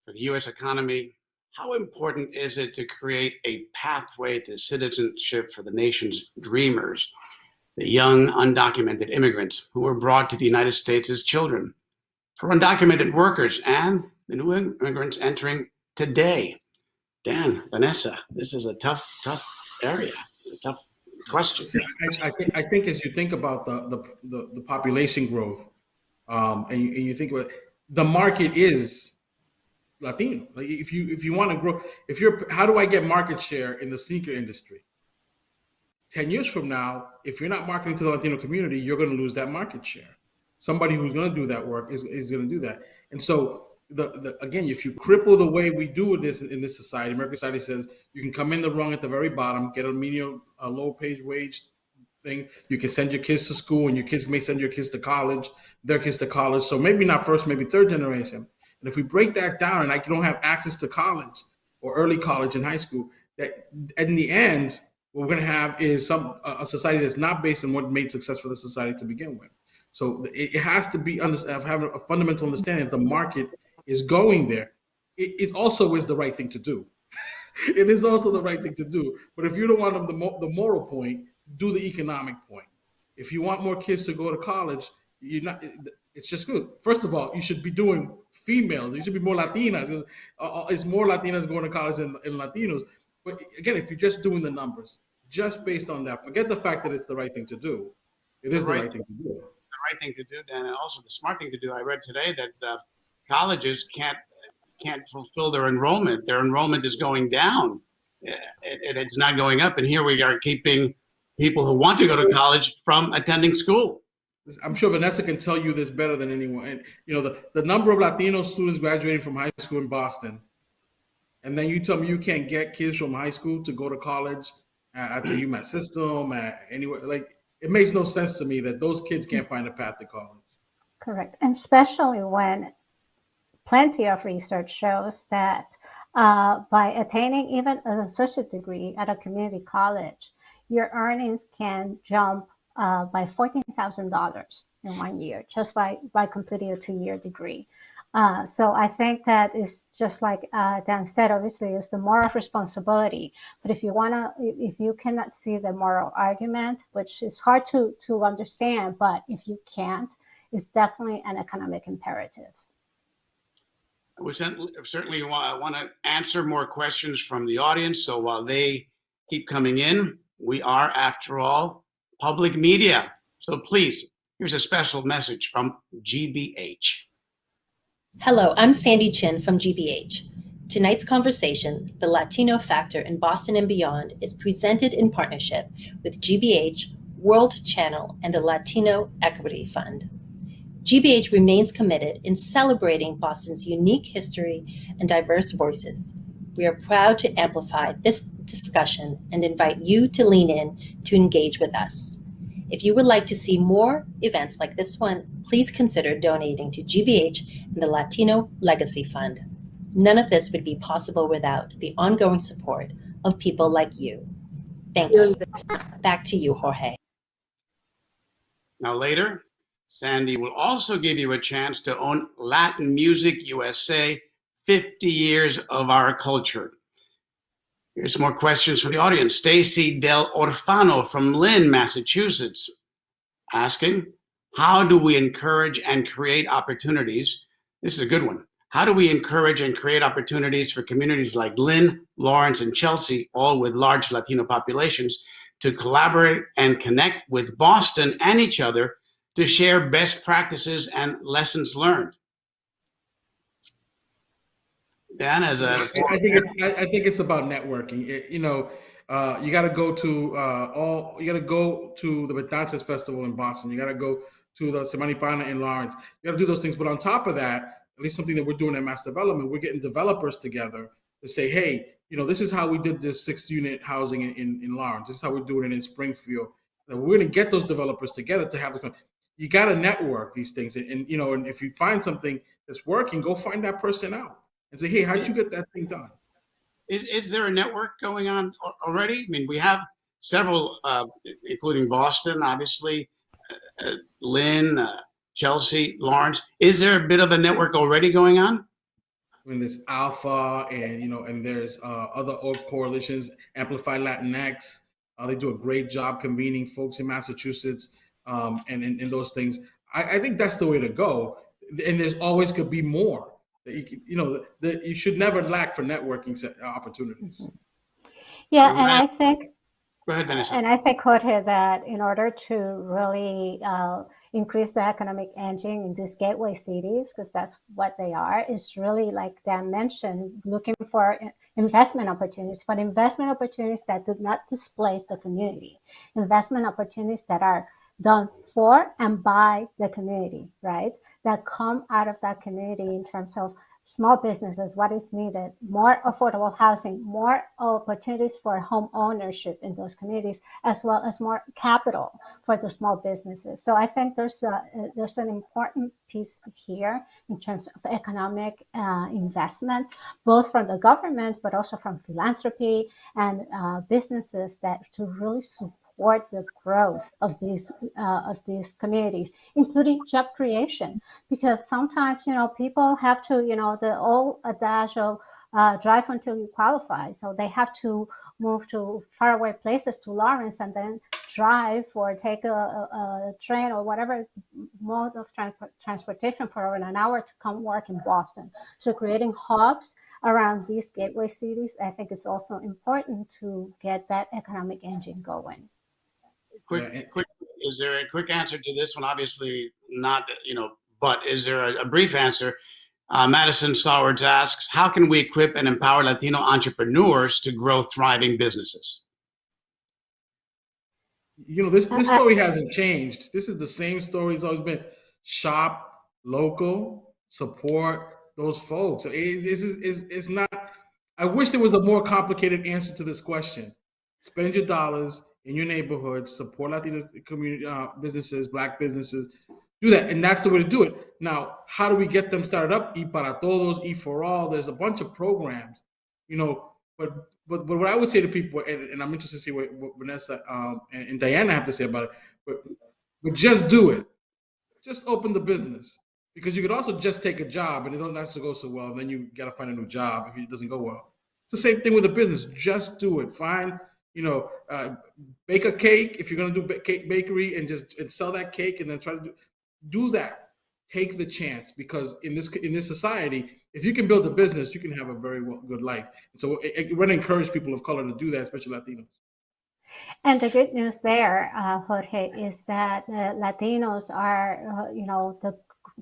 For the U.S. economy, how important is it to create a pathway to citizenship for the nation's dreamers, the young undocumented immigrants who were brought to the United States as children, for undocumented workers and the new immigrants entering today? Dan, Vanessa, this is a tough area. It's a tough question. I think as you think about the population growth, and you think about it, the market is Latino. Like, if you want to grow, how do I get market share in the sneaker industry? 10 years from now, if you're not marketing to the Latino community, you're going to lose that market share. Somebody who's going to do that work is going to do that. And so, again, if you cripple the way we do this in this society, American society says you can come in the rung at the very bottom, get a low page wage thing. You can send your kids to school, and your kids may send your kids to college, their kids to college. So maybe not first, maybe third generation. And if we break that down, and I don't have access to college or early college and high school, that in the end, what we're going to have is a society that's not based on what made success for the society to begin with. So it has to be having a fundamental understanding that the market is going there. It also is the right thing to do. It is also the right thing to do. But if you don't want the moral point, do the economic point. If you want more kids to go to college, it's just good. First of all, you should be doing females. You should be more Latinas. It's more Latinas going to college than Latinos. But again, if you're just doing the numbers, just based on that, forget the fact that it's the right thing to do. It is the right thing to do. The right thing to do, Dan, and also the smart thing to do. I read today that colleges can't fulfill their enrollment. Their enrollment is going down. It's not going up. And here we are keeping people who want to go to college from attending school. I'm sure Vanessa can tell you this better than anyone. And the number of Latino students graduating from high school in Boston, and then you tell me you can't get kids from high school to go to college at the UMass system, at anywhere. Like, it makes no sense to me that those kids can't find a path to college. Correct. And especially when plenty of research shows that by attaining even an associate degree at a community college, your earnings can jump by $14,000 in 1 year just by completing a 2-year degree. So I think that is just like Dan said, obviously it's the moral responsibility. But if you cannot see the moral argument, which is hard to understand, but if you can't, it's definitely an economic imperative. We certainly want to answer more questions from the audience. So while they keep coming in, we are, after all, public media. So please, here's a special message from GBH. Hello, I'm Sandy Chin from GBH. Tonight's conversation, The Latino Factor in Boston and Beyond, is presented in partnership with GBH, World Channel, and the Latino Equity Fund. GBH remains committed in celebrating Boston's unique history and diverse voices. We are proud to amplify this discussion and invite you to lean in to engage with us. If you would like to see more events like this one, please consider donating to GBH and the Latino Legacy Fund. None of this would be possible without the ongoing support of people like you. Thank you. Back to you, Jorge. Now later, Sandy will also give you a chance to own Latin Music USA, 50 years of our culture. Here's more questions from the audience. Stacy Del Orfano from Lynn, Massachusetts, asking, how do we encourage and create opportunities? This is a good one. How do we encourage and create opportunities for communities like Lynn, Lawrence, and Chelsea, all with large Latino populations, to collaborate and connect with Boston and each other to share best practices and lessons learned? Dan, as a I think it's about networking. You got to go to the Betances Festival in Boston. You got to go to the Semana Hispana in Lawrence. You got to do those things. But on top of that, at least something that we're doing at Mass Development, we're getting developers together to say, hey, this is how we did this 6-unit housing in Lawrence. This is how we're doing it in Springfield. And we're going to get those developers together to have this. You got to network these things, and if you find something that's working, go find that person out and say, hey, how'd you get that thing done? Is there a network going on already? I mean, we have several, including Boston, obviously, Lynn, Chelsea, Lawrence. Is there a bit of a network already going on? I mean, there's Alpha, and there's other coalitions, Amplify Latinx. They do a great job convening folks in Massachusetts, and in those things. I think that's the way to go. And there's always could be more. You should never lack for networking opportunities. Yeah, and I think. Go ahead, Vanessa. And I think, Jorge, that in order to really increase the economic engine in these gateway cities, because that's what they are, is really, like Dan mentioned, looking for investment opportunities, but investment opportunities that do not displace the community, investment opportunities that are done for and by the community, right? That come out of that community in terms of small businesses, what is needed, more affordable housing, more opportunities for home ownership in those communities, as well as more capital for the small businesses. So I think there's an important piece here in terms of economic investments, both from the government, but also from philanthropy and businesses that to really support the growth of these communities, including job creation. Because sometimes, people have to, the old adage of drive until you qualify. So they have to move to faraway places, to Lawrence, and then drive or take a train or whatever mode of transportation for over an hour to come work in Boston. So creating hubs around these gateway cities, I think it's also important to get that economic engine going. Quick, is there a quick answer to this one? Obviously not, but is there a brief answer? Madison Sowards asks, how can we equip and empower Latino entrepreneurs to grow thriving businesses? This story hasn't changed. This is the same story it's always been. Shop local, support those folks. It's not, I wish there was a more complicated answer to this question. Spend your dollars in your neighborhood, support Latino community businesses, Black businesses, do that. And that's the way to do it. Now, how do we get them started up? E para Todos, E for All. There's a bunch of programs, but what I would say to people, and I'm interested to see what Vanessa and Diana have to say about it, but just do it. Just open the business. Because you could also just take a job and it don't necessarily go so well, and then you got to find a new job if it doesn't go well. It's the same thing with a business. Just do it. Find, bake a cake if you're going to do cake bakery and sell that cake, and then try to do that. Take the chance, because in this society, if you can build a business, you can have a very good life. And so we're going to encourage people of color to do that, especially Latinos. And the good news there, Jorge, is that Latinos are, the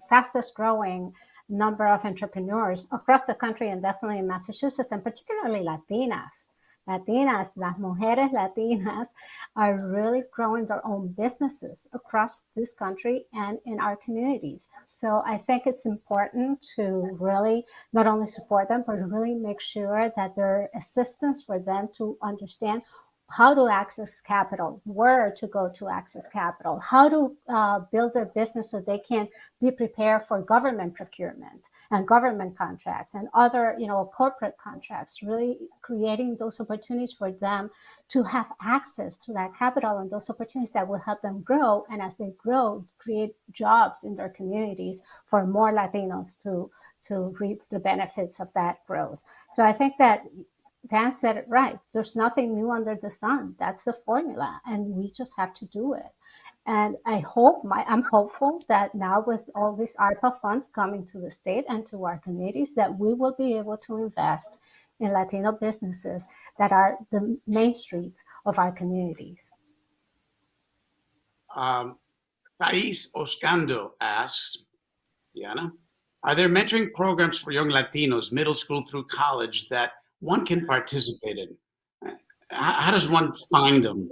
fastest growing number of entrepreneurs across the country and definitely in Massachusetts, and particularly Latinas. Latinas, las mujeres Latinas are really growing their own businesses across this country and in our communities. So I think it's important to really not only support them, but really make sure that there are assistance for them to understand how to access capital, where to go to access capital, how to build their business so they can be prepared for government procurement and government contracts and other, corporate contracts, really creating those opportunities for them to have access to that capital and those opportunities that will help them grow. And as they grow, create jobs in their communities for more Latinos to reap the benefits of that growth. So I think that Dan said it right. There's nothing new under the sun. That's the formula, and we just have to do it. And I'm hopeful that now with all these ARPA funds coming to the state and to our communities, that we will be able to invest in Latino businesses that are the main streets of our communities. Thais Oscando asks, Diana, are there mentoring programs for young Latinos, middle school through college, that one can participate in? How does one find them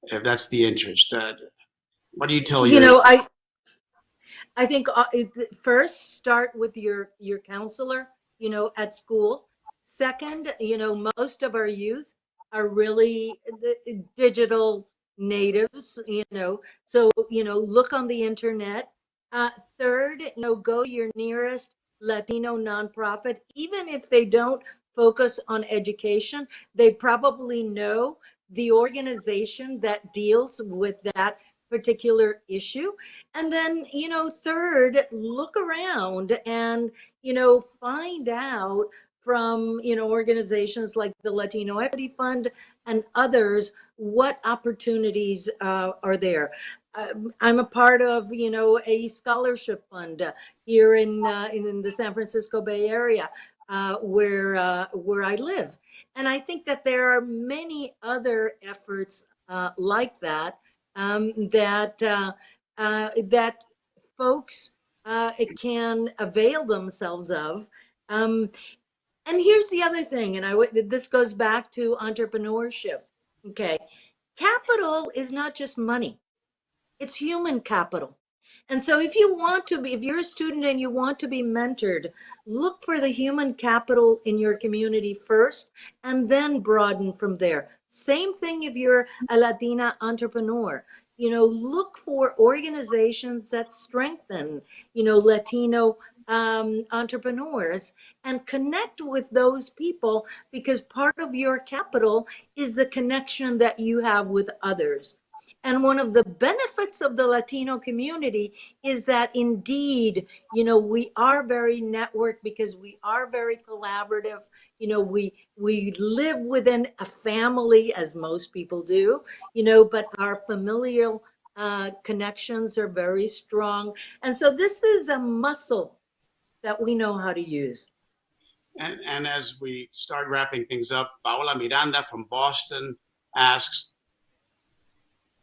if that's the interest? What do you tell I think first start with your counselor, at school. Second, most of our youth are really digital natives, so, look on the internet. Third, go your nearest Latino nonprofit, even if they don't focus on education, they probably know the organization that deals with that particular issue. And then, third, look around and, find out from, organizations like the Latino Equity Fund and others, what opportunities are there. I'm a part of, a scholarship fund here in the San Francisco Bay Area, where I live. And I think that there are many other efforts like that, that folks can avail themselves of. And here's the other thing, and this goes back to entrepreneurship. Okay, capital is not just money; it's human capital. And so if you're a student and you want to be mentored, look for the human capital in your community first and then broaden from there. Same thing if you're a Latina entrepreneur. Look for organizations that strengthen, Latino entrepreneurs and connect with those people, because part of your capital is the connection that you have with others. And one of the benefits of the Latino community is that indeed, we are very networked because we are very collaborative. We live within a family, as most people do, but our familial connections are very strong. And so this is a muscle that we know how to use. And as we start wrapping things up, Paola Miranda from Boston asks,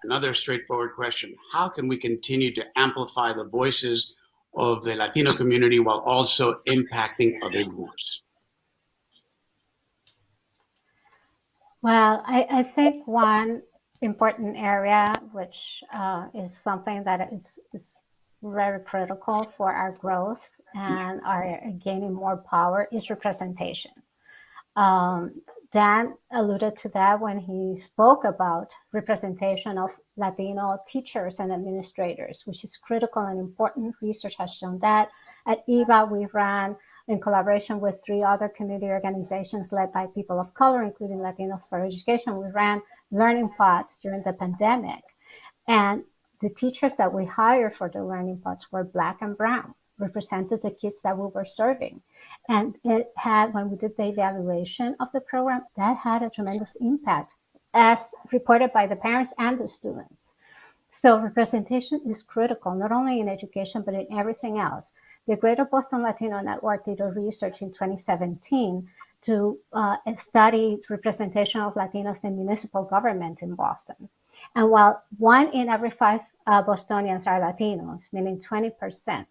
another straightforward question: how can we continue to amplify the voices of the Latino community while also impacting other groups? Well, I think one important area, which is something that is very critical for our growth and our gaining more power, is representation. Dan alluded to that when he spoke about representation of Latino teachers and administrators, which is critical and important. Research has shown that. At EVA, we ran, in collaboration with 3 other community organizations led by people of color, including Latinos for Education, we ran learning pods during the pandemic. And the teachers that we hired for the learning pods were Black and Brown, represented the kids that we were serving. And it had, when we did the evaluation of the program, that had a tremendous impact, as reported by the parents and the students. So representation is critical, not only in education, but in everything else. The Greater Boston Latino Network did a research in 2017 to study representation of Latinos in municipal government in Boston. And while 1 in every 5 Bostonians are Latinos, meaning 20%,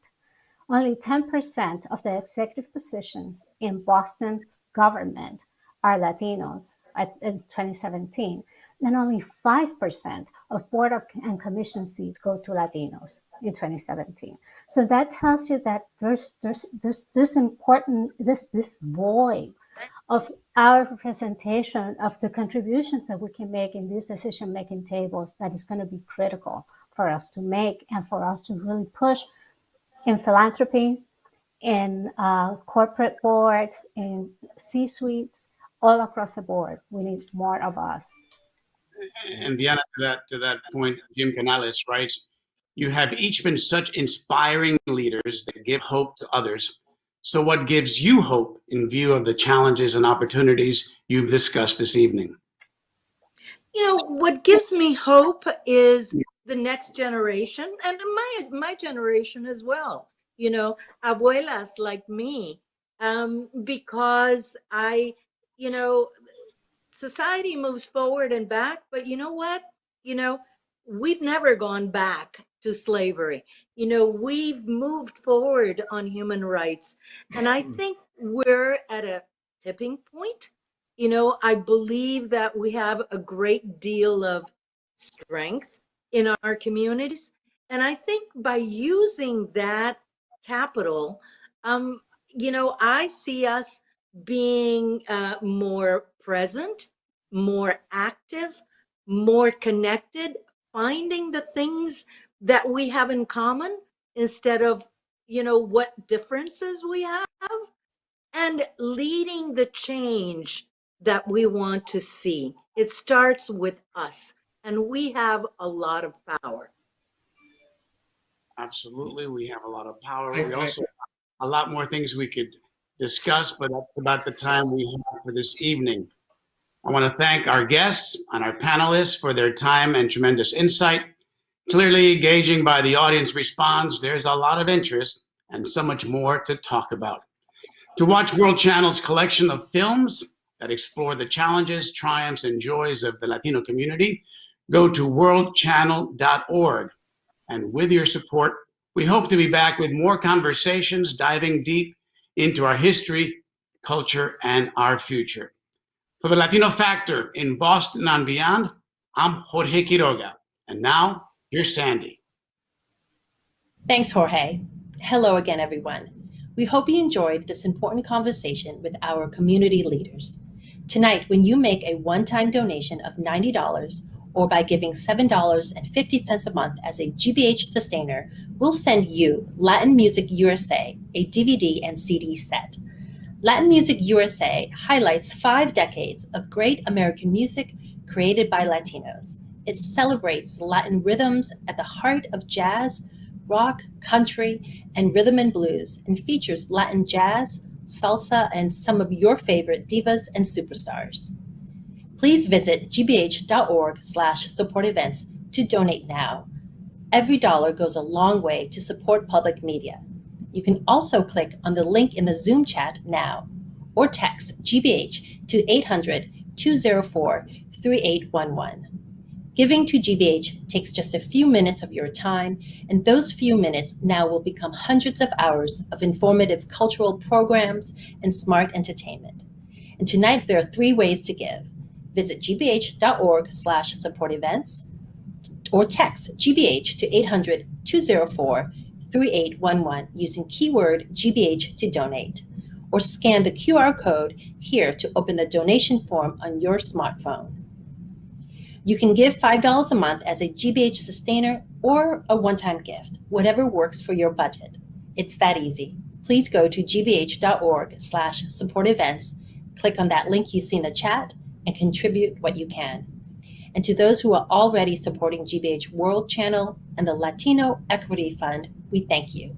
only 10% of the executive positions in Boston's government are Latinos in 2017, and only 5% of board and commission seats go to Latinos in 2017. So that tells you that there's this void of our representation of the contributions that we can make in these decision-making tables that is going to be critical for us to make and for us to really push in philanthropy, in corporate boards, in C-suites, all across the board. We need more of us. And Diana, to that point, Jim Canales writes, you have each been such inspiring leaders that give hope to others. So what gives you hope in view of the challenges and opportunities you've discussed this evening? You know, what gives me hope is the next generation and my generation as well. You know, abuelas like me, because society moves forward and back, but you know what? You know, we've never gone back to slavery. You know, we've moved forward on human rights. And I think we're at a tipping point. You know, I believe that we have a great deal of strength in our communities. And I think by using that capital, I see us being more present, more active, more connected, finding the things that we have in common instead of, what differences we have, and leading the change that we want to see. It starts with us, and we have a lot of power. Absolutely, we have a lot of power. We also have a lot more things we could discuss, but that's about the time we have for this evening. I want to thank our guests and our panelists for their time and tremendous insight. Clearly, gauging by the audience response, there's a lot of interest and so much more to talk about. To watch World Channel's collection of films that explore the challenges, triumphs, and joys of the Latino community, go to worldchannel.org. And with your support, we hope to be back with more conversations diving deep into our history, culture, and our future. For the Latino Factor in Boston and beyond, I'm Jorge Quiroga. And now, here's Sandy. Thanks, Jorge. Hello again, everyone. We hope you enjoyed this important conversation with our community leaders. Tonight, when you make a one-time donation of $90 or by giving $7.50 a month as a GBH sustainer, we'll send you Latin Music USA, a DVD and CD set. Latin Music USA highlights 5 decades of great American music created by Latinos. It celebrates Latin rhythms at the heart of jazz, rock, country, and rhythm and blues, and features Latin jazz, salsa, and some of your favorite divas and superstars. Please visit gbh.org/support events to donate now. Every dollar goes a long way to support public media. You can also click on the link in the Zoom chat now, or text GBH to 800-204-3811. Giving to GBH takes just a few minutes of your time, and those few minutes now will become hundreds of hours of informative cultural programs and smart entertainment. And tonight there are 3 ways to give. Visit gbh.org/support events, or text GBH to 800-204-3811 using keyword GBH to donate, or scan the QR code here to open the donation form on your smartphone. You can give $5 a month as a GBH sustainer or a one-time gift, whatever works for your budget. It's that easy. Please go to gbh.org/support events, click on that link you see in the chat, and contribute what you can. And to those who are already supporting GBH World Channel and the Latino Equity Fund, we thank you.